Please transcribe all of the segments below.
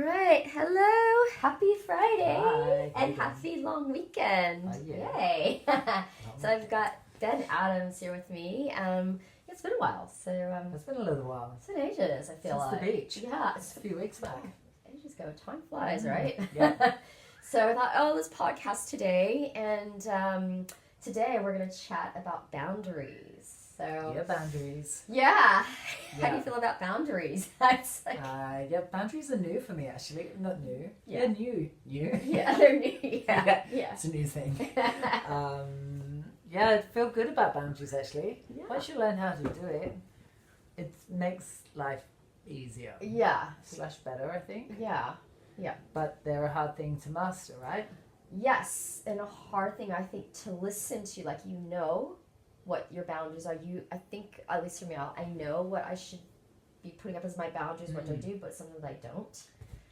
right. Hello. Happy Friday. Hi, how And you doing? happy long weekend. Yeah. Yay. So I've got Ben Adams here with me. It's been a while. So It's been a little while. it's been ages, I feel Since like. the beach. Yeah. It's a few weeks back. Ages ago. Time flies, right? Yeah. So I thought, let's podcast today. And today we're going to chat about boundaries. So Yeah, boundaries. yeah. How do Yeah. you feel about boundaries? That's like, Yeah, boundaries are new for me actually. Not new. Yeah. They're new. New. yeah, they're new. Yeah. Yeah. It's a new thing. Yeah, I feel good about boundaries actually. Yeah. Once you learn how to do it, it makes life easier. Yeah. / better, I think. Yeah. But they're a hard thing to master, right? Yes, and a hard thing I think to listen to, like what your boundaries are. I think, at least for me, I know what I should be putting up as my boundaries, what to do, but sometimes I don't.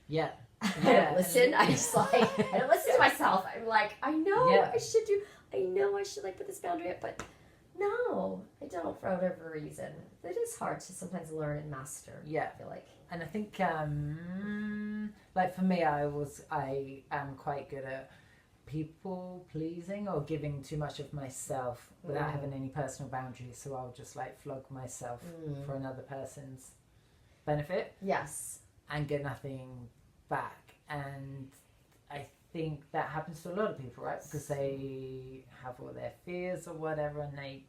Yeah. I Yeah. don't listen. I just I don't listen to myself. I'm like, I know Yeah. I should do. I know I should put this boundary up, but no, I don't for whatever reason. It is hard to sometimes learn and master. Yeah. I feel like. And I think, like for me, I am quite good at people pleasing or giving too much of myself without having any personal boundaries. So I'll just flog myself for another person's benefit Yes. and get nothing back. And I think that happens to a lot of people, right? Because they have all their fears or whatever, and they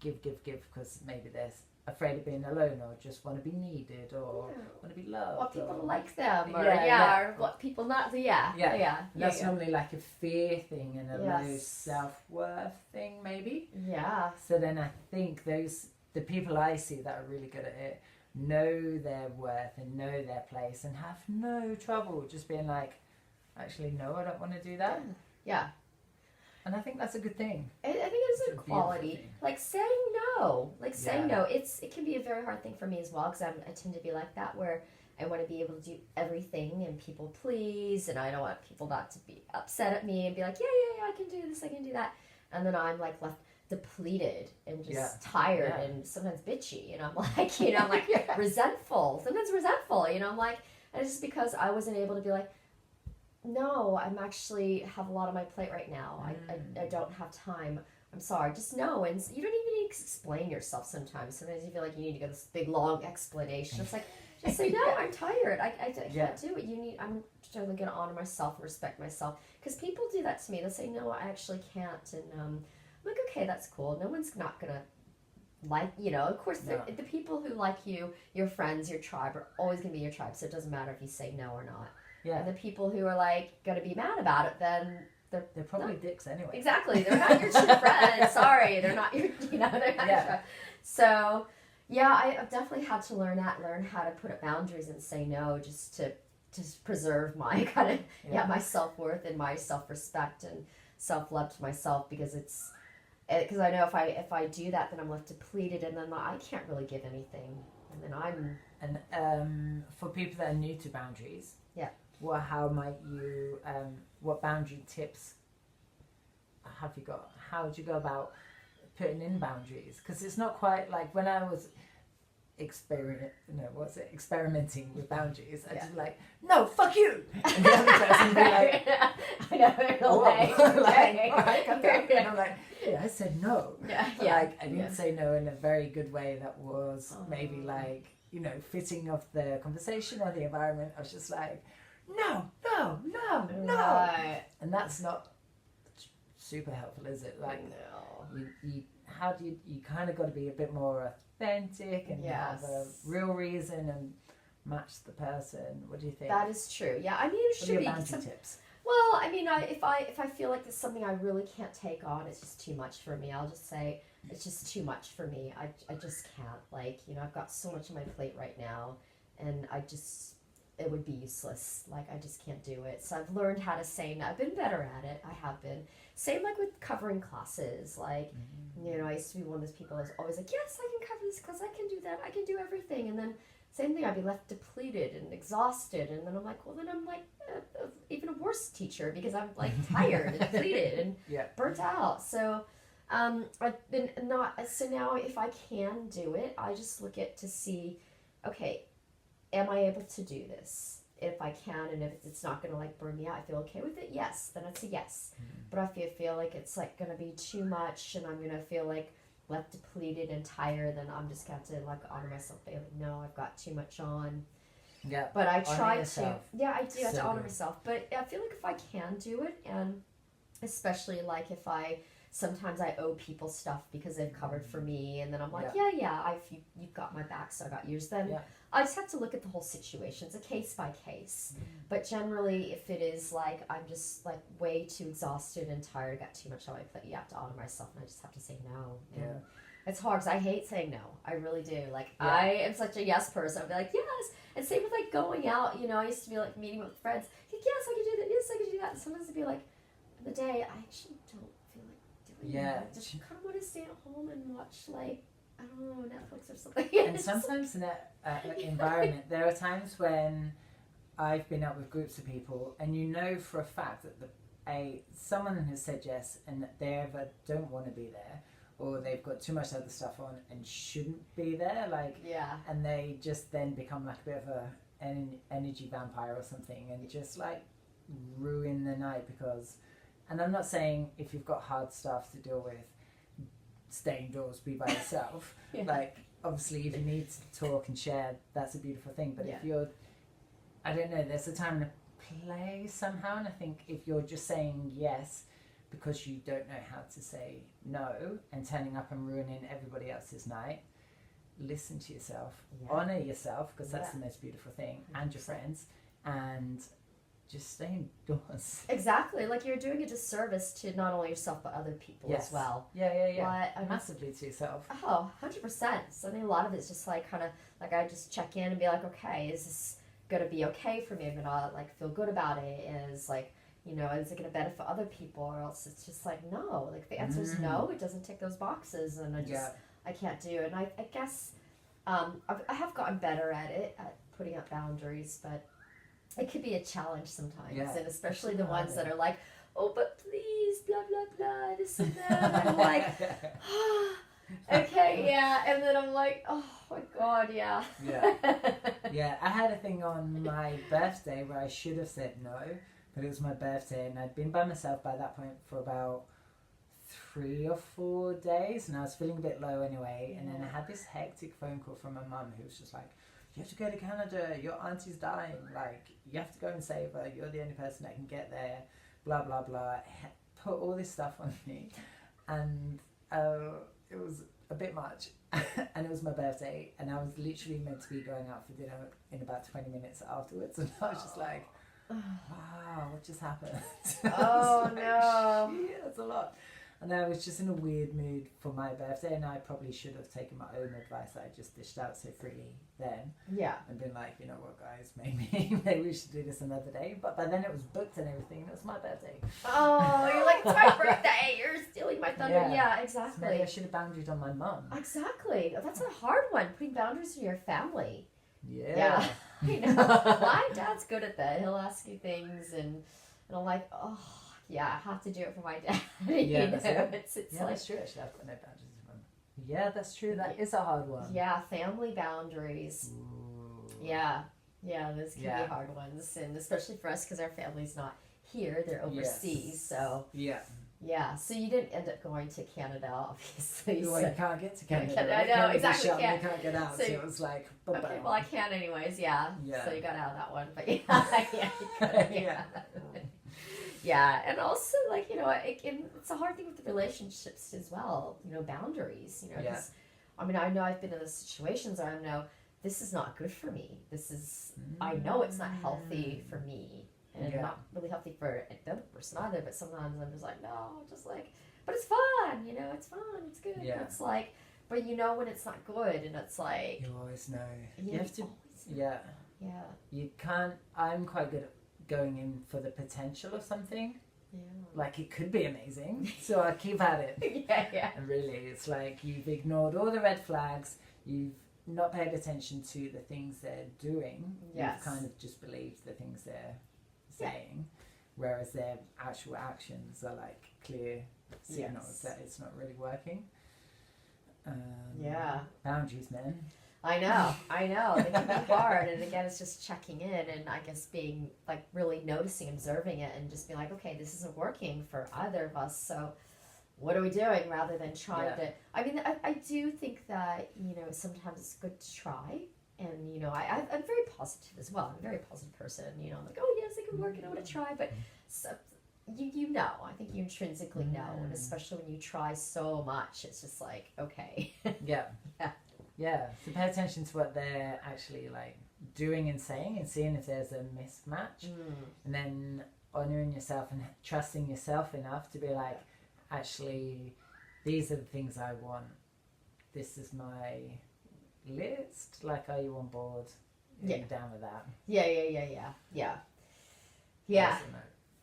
give because maybe they're afraid of being alone or just want to be needed or want to be loved. What people or... like them, or or what people not. That's normally like a fear thing and a low Yes. self-worth thing, maybe. Yeah. So then I think the people I see that are really good at it know their worth and know their place and have no trouble just being like, actually, no, I don't want to do that. Yeah. And I think that's a good thing. I think it's It's a a beautiful quality. thing. Like saying no. Saying Yeah. no. It can be a very hard thing for me as well, because I tend to be like that, where I want to be able to do everything and people please, and I don't want people not to be upset at me and be like, yeah, I can do this, I can do that. And then I'm left depleted and just tired and sometimes bitchy, and I'm like, I'm like resentful. Sometimes resentful, I'm like, and it's just because I wasn't able to be like, no, I'm actually have a lot on my plate right now. I don't have time. I'm sorry. Just no. And you don't even need to explain yourself sometimes. Sometimes you feel like you need to go this big, long explanation. It's like, just say, no, I'm tired. I can't do it. I'm totally going to honor myself and respect myself. Because people do that to me. They'll say, no, I actually can't. And I'm like, okay, that's cool. No one's not going to of course, the people who like you, your friends, your tribe, are always going to be your tribe. So it doesn't matter if you say no or not. Yeah. And the people who are going to be mad about it, then They're probably dicks anyway. exactly, they're not your true friends. Sorry, they're not your, they're not your friend. So, I've definitely had to learn how to put up boundaries and say no, just to preserve my kind of my self-worth and my self-respect and self-love to myself, because because I know if I do that, then I'm left depleted, and then I can't really give anything, and then I'm. And for people that are new to boundaries, how might you? What boundary tips have you got? How would you go about putting in boundaries? Because it's not quite like when I was experimenting with boundaries. I just like, no, fuck you, and the other person would be like, I know, like, all right, come down. And I'm like, I said no. I didn't say no in a very good way that was maybe fitting of the conversation or the environment. I was just like, no. Right. And that's not super helpful, is it? Like, no. you kind of got to be a bit more authentic and have a real reason and match the person. What do you think? That is true. Yeah, I mean, it should be boundary tips. Well, I mean, if I feel like there's something I really can't take on, it's just too much for me. I'll just say it's just too much for me. I just can't. I've got so much on my plate right now, and it would be useless. I just can't do it. So I've learned how to say no. I've been better at it. I have been. Same with covering classes. I used to be one of those people that was always like, yes, I can cover this class. I can do that. I can do everything. And then same thing, I'd be left depleted and exhausted. And then I'm like, well, then I'm even a worse teacher, because I'm tired and depleted and burnt out. So I've been so now if I can do it, I just look at to see, okay, am I able to do this? if I can, and if it's not gonna like burn me out, I feel okay with it, yes, then it's a yes. But if I feel like it's like gonna be too much and I'm gonna feel like left depleted and tired, then I'm just gonna have to like honor myself, be like, no, I've got too much on. Yeah. But I Honor try to, yourself. yeah, I do have to So honor good. myself. But I feel like if I can do it, and especially like if sometimes I owe people stuff because they've covered for me, and then I'm like, you've got my back, so I got yours. Then Yeah. I just have to look at the whole situation. It's a case by case. But generally, if it is like I'm just like way too exhausted and tired, got too much on my plate, you have to honor myself, and I just have to say no. And Yeah. it's hard because I hate saying no. I really do. Like Yeah. I am such a yes person. I'll be like yes, and same with like going out. You know, I used to be like meeting with friends. Like, yes, I can do that. Yes, I can do that. And sometimes it'd be like, the day I actually don't feel like doing Yeah. that. I just kind of want to stay at home and watch like I don't know Netflix or something. And sometimes in that environment, there are times when I've been out with groups of people, and you know for a fact that someone has said yes, and that they either don't want to be there, or they've got too much other stuff on and shouldn't be there. Like, yeah, and they just then become like a bit of an energy vampire or something, and just like ruin the night because. And I'm not saying if you've got hard stuff to deal with, stay indoors, be by yourself. yeah. Like, obviously, if you need to talk and share, that's a beautiful thing. But Yeah. if you're, I don't know, there's a time and a place somehow. And I think if you're just saying yes because you don't know how to say no and turning up and ruining everybody else's night, listen to yourself, Yeah. honor yourself, because that's Yeah. the most beautiful thing, and your friends, and just stay indoors. Exactly. Like you're doing a disservice to not only yourself but other people Yes. as well. Yeah. But, Massively to yourself. Oh, 100%. So I mean, a lot of it's just like kind of like I just check in and be like, okay, is this gonna be okay for me? I'm gonna like feel good about it. Is like, you know, is it gonna benefit other people? Or else it's just like no. Like the answer is no. It doesn't tick those boxes, and I can't do it. And I guess I have gotten better at it at putting up boundaries, but it could be a challenge sometimes, Yeah. and especially the ones that are like, oh, but please, blah blah blah, this and that. And I'm like. Okay, yeah, and then I'm like, oh my god, yeah. Yeah, I had a thing on my birthday where I should have said no, but it was my birthday and I'd been by myself by that point for about 3 or 4 days, and I was feeling a bit low anyway. And then I had this hectic phone call from my mum who was just like, you have to go to Canada, your auntie's dying, like you have to go and save her, you're the only person that can get there, blah blah blah. Put all this stuff on me, and it was a bit much. And it was my birthday, and I was literally meant to be going out for dinner in about 20 minutes afterwards, and I was just like, wow, what just happened? Oh like, no. shit, that's a lot. And I was just in a weird mood for my birthday, and I probably should have taken my own advice that I just dished out so freely then, Yeah. and been like, you know what, guys, maybe we should do this another day. But by then it was booked and everything, and it was my birthday. Oh, you're like, it's my birthday, you're stealing my thunder. Yeah, So exactly. maybe I should have boundaried on my mum. Exactly. That's a hard one, putting boundaries in your family. Yeah. I know. My dad's good at that. He'll ask you things, and I'm like, oh, yeah, I have to do it for my dad. Yeah, you that's know? it. It's Yeah, like, that's true. Actually, I've got no boundaries with mum. Yeah, that's true. That is a hard one. yeah, family boundaries. Ooh. Yeah, those can Yeah. be hard ones, and especially for us because our family's not here; they're overseas. Yes. So Yeah. so you didn't end up going to Canada, obviously. Well, so. you can't get to Canada. I right? know, Canada's exactly, shut and can't. you can't get out. So- So it was like, Okay, well I can anyways. Yeah. Yeah. So you got out of that one, but yeah, you could, yeah. Yeah, and also like it's a hard thing with the relationships as well. You know, boundaries. You know, 'cause, I mean, I know I've been in those situations where I know this is not good for me. I know it's not healthy for me, and Yeah. not really healthy for the other person either. But sometimes I'm just like, no, just like, but it's fun. You know, it's fun. It's good. Yeah. It's like, but you know when it's not good, and it's like You always know. you You have to. always- Yeah. yeah, You can't. I'm quite good at going in for the potential of something. yeah, Like it could be amazing, so I keep at it. yeah. And really, it's like you've ignored all the red flags. You've not paid attention to the things they're doing. Yes. You've kind of just believed the things they're Yeah. saying, whereas their actual actions are like clear signals Yes. that it's not really working. Yeah. Boundaries, man. I know. They can be hard, and again, it's just checking in, and I guess being like really noticing, observing it, and just being like, okay, this isn't working for either of us. So, what are we doing? Rather than trying to. I mean, I do think that sometimes it's good to try, and I'm very positive as well. I'm a very positive person. I'm like, oh yes, it can work, and I want to try, but so, I think you intrinsically know, and especially when you try so much, it's just like, okay. Yeah, so pay attention to what they're actually like doing and saying, and seeing if there's a mismatch, and then honoring yourself and trusting yourself enough to be like, actually, these are the things I want. This is my list. Like, are you on board? Are you down with that? Yeah.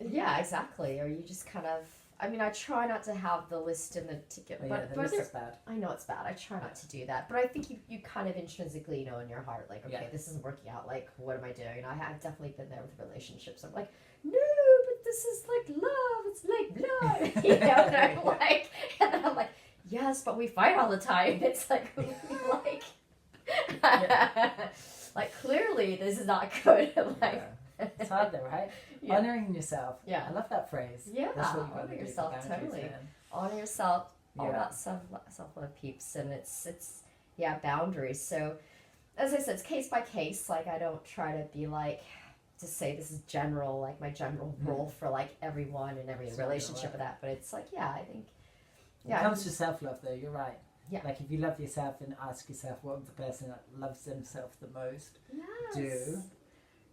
Yeah, exactly. Or you just kind of. I mean, I try not to have the list in the ticket, but the list is bad. I know it's bad. I try not to do that, but I think you kind of intrinsically know in your heart, like, okay, this isn't working out. Like, what am I doing? I've definitely been there with relationships. I'm like, no, but this is like love. It's like blood, and I'm like, and then I'm like, yes, but we fight all the time. It's like, like, like clearly this is not good. Like. It's hard though, right? Honoring yourself. Yeah. I love that phrase. Yeah. That's what you Honor yourself, totally. Man. Honor yourself. All about self-love, peeps, and it's boundaries. So, as I said, it's case by case. Like, I don't try to be like to say this is general, like my general rule for like everyone and every relationship with that. But it's like, I think. When it comes to self-love, though, you're right. Yeah. Like, if you love yourself, then ask yourself what the person that loves themselves the most do.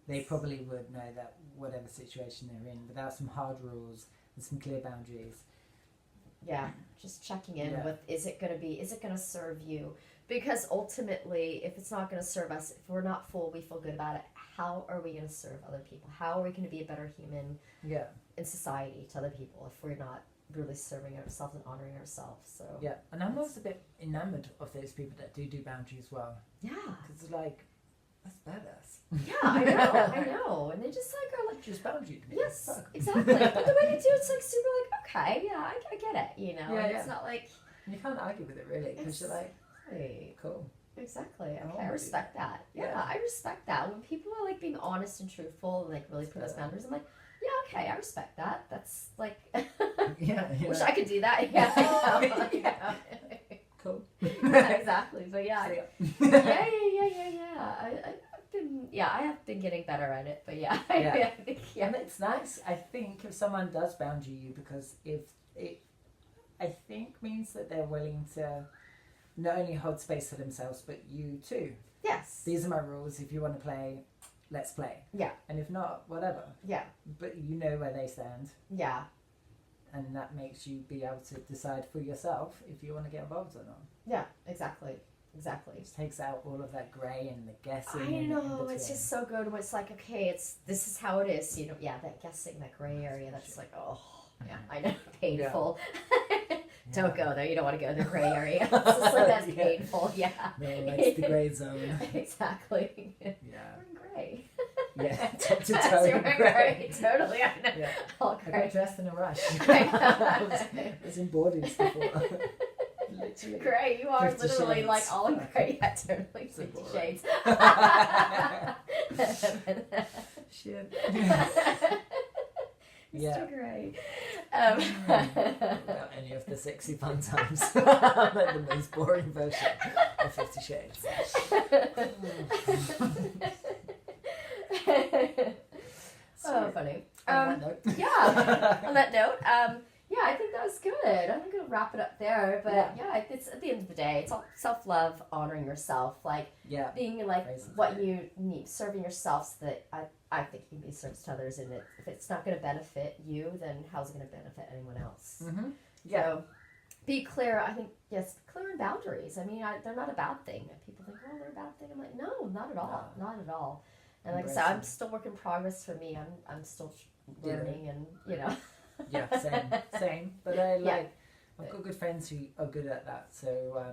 They probably would know that whatever situation they're in, without some hard rules and some clear boundaries. Yeah, just checking in with, is it going to serve you? Because ultimately, if it's not going to serve us, if we're not full, we feel good about it, how are we going to serve other people? How are we going to be a better human in society to other people if we're not really serving ourselves and honoring ourselves? So and I'm always a bit enamored of those people that do boundaries well. Yeah. Because like, that's badass. Yeah, I know. And they just like are like just boundary to me. Yes, exactly. But the way they do it's like super like, okay, I get it, It's not like you can't argue with it really because you're like, hey, cool. Exactly. Okay, I respect that. Yeah, I respect that. When people are like being honest and truthful and like really put those boundaries, I'm like, yeah, okay, I respect that. That's like, wish I could do that. Yeah. Cool. Exactly. But yeah. I have been getting better at it, but I think, and it's nice. I think if someone does boundary you, because if it, I think means that they're willing to not only hold space for themselves, but you too. Yes. These are my rules. If you want to play, let's play. Yeah. And if not, whatever. Yeah. But you know where they stand. Yeah. And that makes you be able to decide for yourself if you want to get involved or not. Yeah, exactly. It just takes out all of that grey and the guessing. I know, it's just so good when it's like, okay, this is how it is. That guessing, that grey area, that's like, oh, yeah, I know, painful. Don't go there, you don't want to go in the grey area. It's just like, that's painful, No, it's the grey zone. Exactly. Yeah. We're in grey. Yeah, top to toe in grey. Totally, I know. Yeah. All I grey. got dressed in a rush. I was in boardings before. Literally. Grey, you are 50 literally shades. like all in grey. Yeah, totally 50 shades. Shit. Mr. Grey. About any of the sexy fun times. Like the most boring version of 50 Shades. Oh, funny. On that note. On that note, I think that was good. I'm going to wrap it up there. But it's at the end of the day, it's all self-love, honoring yourself, like being like what you need, serving yourself so that I think you can be service to others. And if it's not going to benefit you, then how's it going to benefit anyone else? Mm-hmm. So be clear. I think, clear in boundaries. I mean, they're not a bad thing. People think, oh, they're a bad thing. I'm like, no, not at all. No. Not at all. And like I said, I'm still work in progress for me. I'm still learning and, same. But I've got good friends who are good at that. So,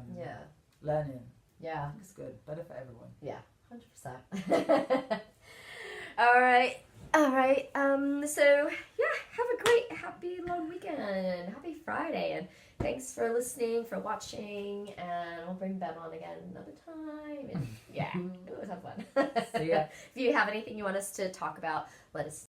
learning. Yeah. It's good. Better for everyone. Yeah, 100%. All right. So, have a great, happy long weekend. Happy Friday. And thanks for listening, for watching, and we'll bring Ben on again another time. And yeah, it was have fun. See ya. If you have anything you want us to talk about, let us